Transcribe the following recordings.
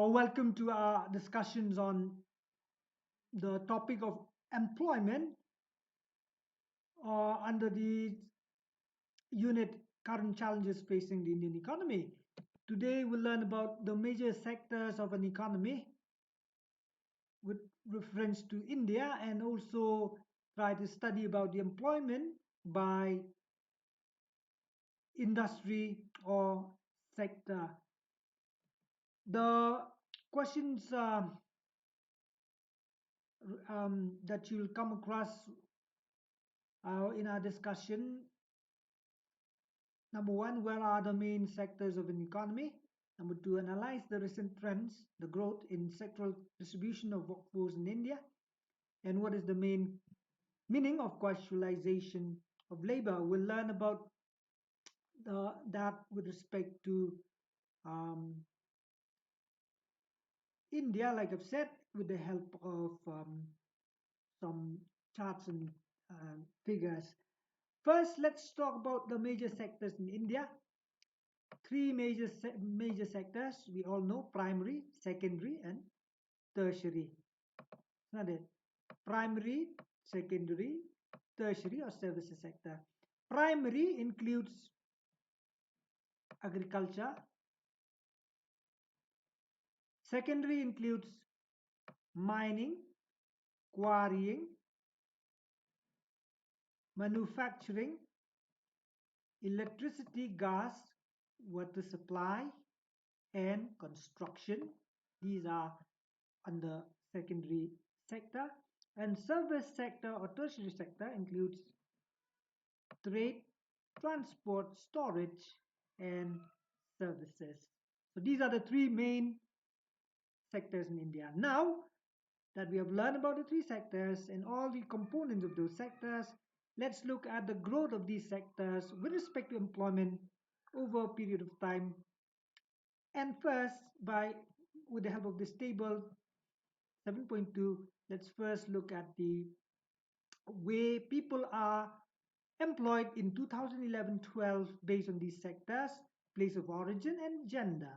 Welcome to our discussions on the topic of employment under the unit current challenges facing the Indian economy. Today we'll learn about the major sectors of an economy with reference to India and also try to study about the employment by industry or sector. The questions that you'll come across in our discussion. Number one, where are the main sectors of an economy? Number two, analyze the recent trends, the growth in sectoral distribution of workforce in India, and what is the main meaning of qualification of labor. We'll learn about that with respect to um, India, like I've said, with the help of some charts and figures. First, let's talk about the major sectors in India. Three major sectors we all know: primary, secondary, and tertiary. Not it. Primary, secondary, tertiary, or services sector. Primary includes agriculture. Secondary includes mining, quarrying, manufacturing, electricity, gas, water supply, and construction. These are under secondary sector. And service sector or tertiary sector includes trade, transport, storage, and services. So these are the three main sectors in India. Now that we have learned about the three sectors and all the components of those sectors, let's look at the growth of these sectors with respect to employment over a period of time. And first, with the help of this table 7.2, let's first look at the way people are employed in 2011-12 based on these sectors, place of origin, and gender.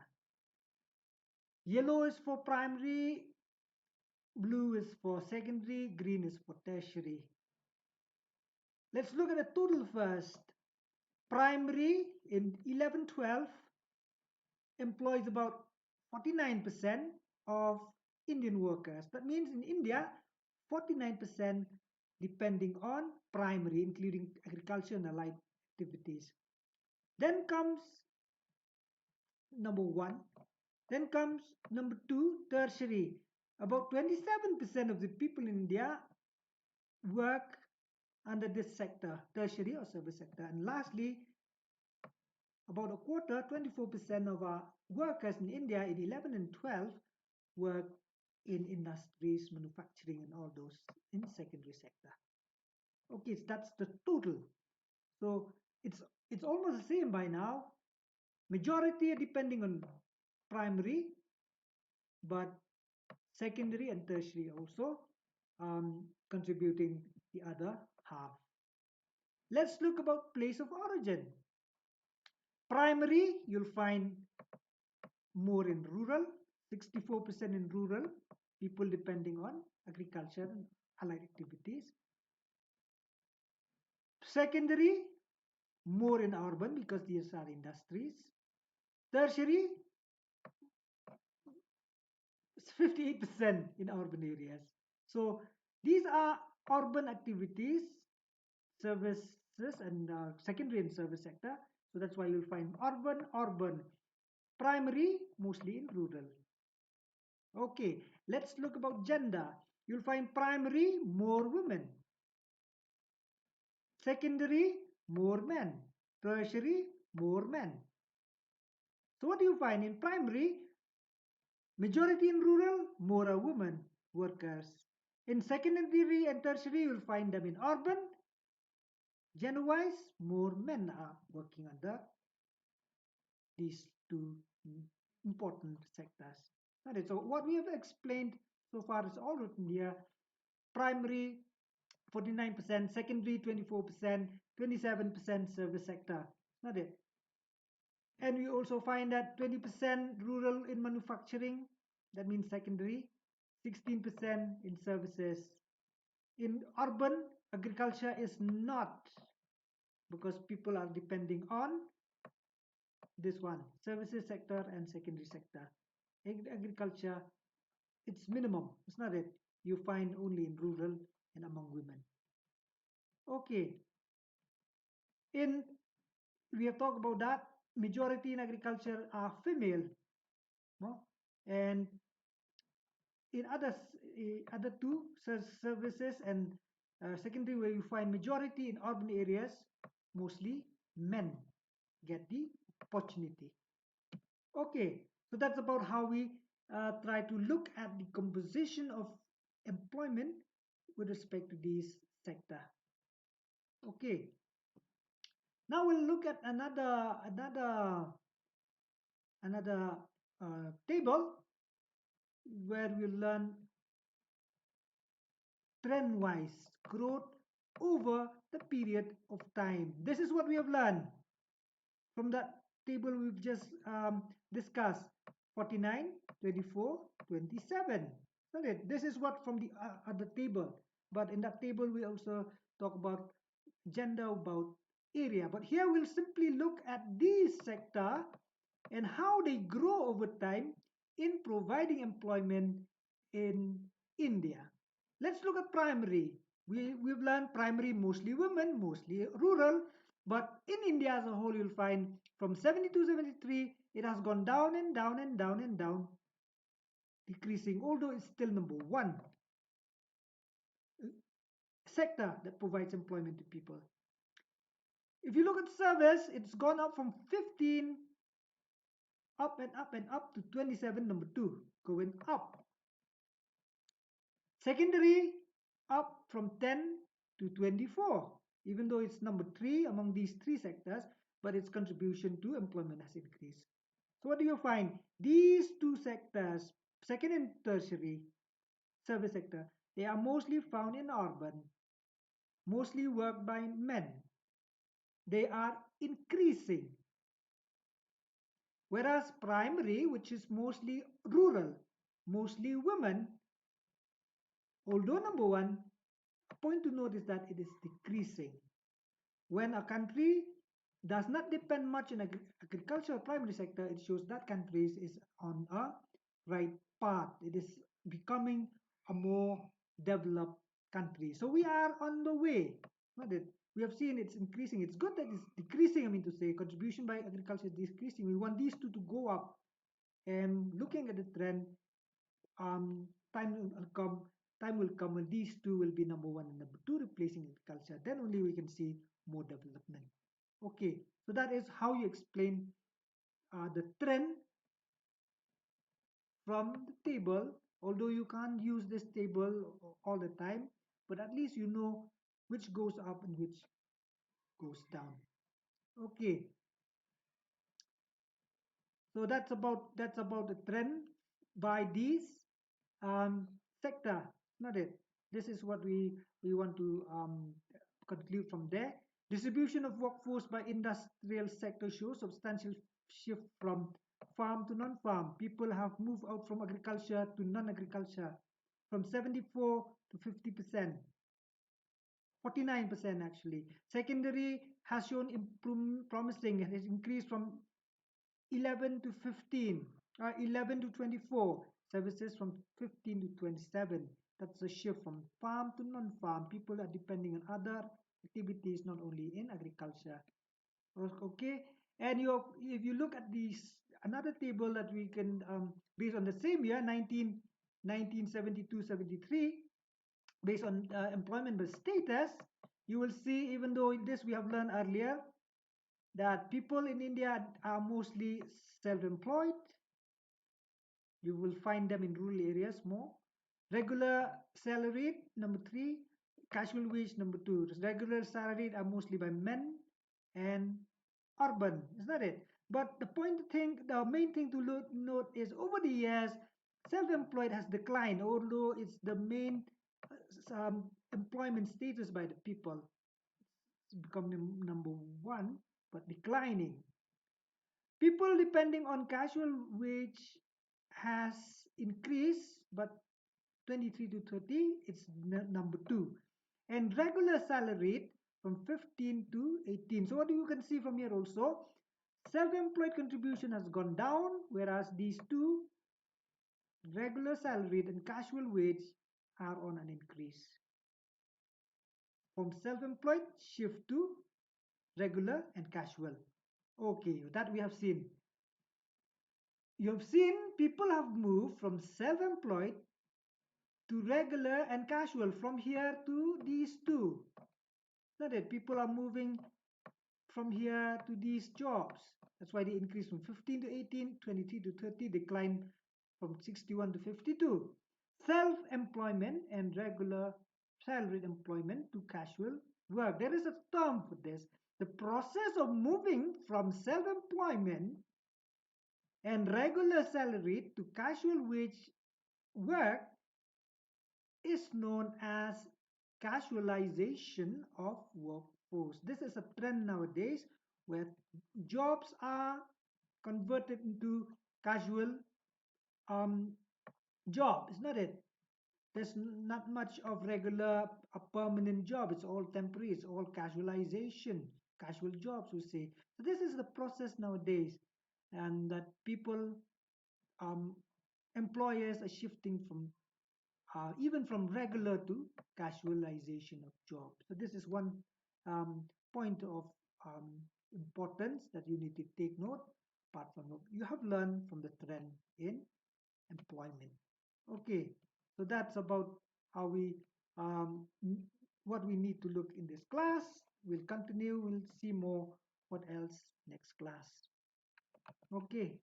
Yellow is for primary, blue is for secondary, green is for tertiary. Let's look at the total first. Primary in 11-12 employs about 49% of Indian workers. That means in India, 49% depending on primary, including agriculture and allied activities. Then comes number one. Then comes number two, tertiary. About 27% of the people in India work under this sector, tertiary or service sector. And lastly, about a quarter, 24% of our workers in India in 11 and 12 work in industries, manufacturing, and all those in secondary sector. Okay, so that's the total. So it's almost the same by now. Majority are depending on primary, but secondary and tertiary also contributing the other half. Let's look about place of origin. Primary, you'll find more in rural, 64% in rural, people depending on agriculture and allied activities. Secondary, more in urban because these are industries. Tertiary, 58% in urban areas. So these are urban activities, services, and secondary and service sector. So that's why you'll find urban. Primary, mostly in rural. Okay, let's look about gender. You'll find primary, more women. Secondary, more men. Tertiary, more men. So what do you find in primary? Majority in rural, more are women workers. In secondary and tertiary, you'll find them in urban. Gender-wise, more men are working under these two important sectors. Alright, so what we have explained so far is all written here. Primary 49%, secondary 24%, 27% service sector. Not it. And we also find that 20% rural in manufacturing, that means secondary, 16% in services. In urban, agriculture is not, because people are depending on this one, services sector and secondary sector. Agriculture, it's minimum, it's not it. You find only in rural and among women. Okay, in we have talked about that. Majority in agriculture are female, no? And in other two services and secondary, where you find majority in urban areas, mostly men get the opportunity. Okay, so that's about how we try to look at the composition of employment with respect to this sector. Okay, now we'll look at another table where we learn trend-wise growth over the period of time. This is what we have learned from that table we've just discussed: 49, 24, 27. Isn't it? This is what from the other table. But in that table we also talk about gender, about area. But here we'll simply look at this sector and how they grow over time in providing employment in India. Let's look at primary. We've learned primary mostly women, mostly rural, but in India as a whole, you'll find from 72, 73, it has gone down and down and down and down, decreasing, although it's still number one sector that provides employment to people. If you look at service, it's gone up from 15 up and up and up to 27, number two, going up. Secondary up from 10 to 24, even though it's number three among these three sectors, but its contribution to employment has increased. So what do you find? These two sectors, second and tertiary service sector, they are mostly found in urban, mostly worked by men. They are increasing. Whereas primary, which is mostly rural, mostly women, although number one, a point to note is that it is decreasing. When a country does not depend much on agricultural primary sector, it shows that country is on a right path. It is becoming a more developed country. So we are on the way. Not it? We have seen it's increasing. It's good that it's decreasing. I mean to say, contribution by agriculture is decreasing. We want these two to go up. And looking at the trend, time will come. Time will come when these two will be number one and number two, replacing agriculture. Then only we can see more development. Okay, so that is how you explain the trend from the table, although you can't use this table all the time, but at least you know which goes up and which goes down. Okay, so that's about the trend by these sector, not it. This is what we want to conclude from there. Distribution of workforce by industrial sector shows substantial shift from farm to non-farm. People have moved out from agriculture to non-agriculture from 74 to 50%, 49% actually. Secondary has shown promising. It has increased from 11 to 15, 11 to 24. Services from 15 to 27. That's a shift from farm to non-farm. People are depending on other activities, not only in agriculture. Okay, and if you look at this another table that we can based on the same year, 1972, 73, based on employment by status, you will see, even though this we have learned earlier, that people in India are mostly self-employed. You will find them in rural areas more. Regular salaried, number three. Casual wage, number two. Regular salaried are mostly by men and urban. Is that it? But the main thing to note is over the years, self-employed has declined, although it's the main employment status by the people. It's becoming number one, but declining. People depending on casual wage has increase, but 23 to 30, it's number 2. And regular salaried from 15 to 18. So what you can see from here also, self-employed contribution has gone down, whereas these two, regular salaried and casual wage, are on an increase. From self-employed, shift to regular and casual. Okay, that we have seen. You have seen people have moved from self-employed to regular and casual, from here to these two. Not that people are moving from here to these jobs. That's why they increase from 15 to 18, 23 to 30, decline from 61 to 52. Self-employment and regular salaried employment to casual work. There is a term for this. The process of moving from self-employment and regular salaried to casual wage work is known as casualization of workforce. This is a trend nowadays where jobs are converted into casual job, is not it? There's not much of regular a permanent job. It's all temporary. It's all casualization, casual jobs, we say. So this is the process nowadays, and that people, employers are shifting from even from regular to casualization of jobs. So this is one point of importance that you need to take note, apart from what you have learned from the trend in employment. Okay, so that's about how we what we need to look in this class. We'll continue, we'll see more what else next class. Okay.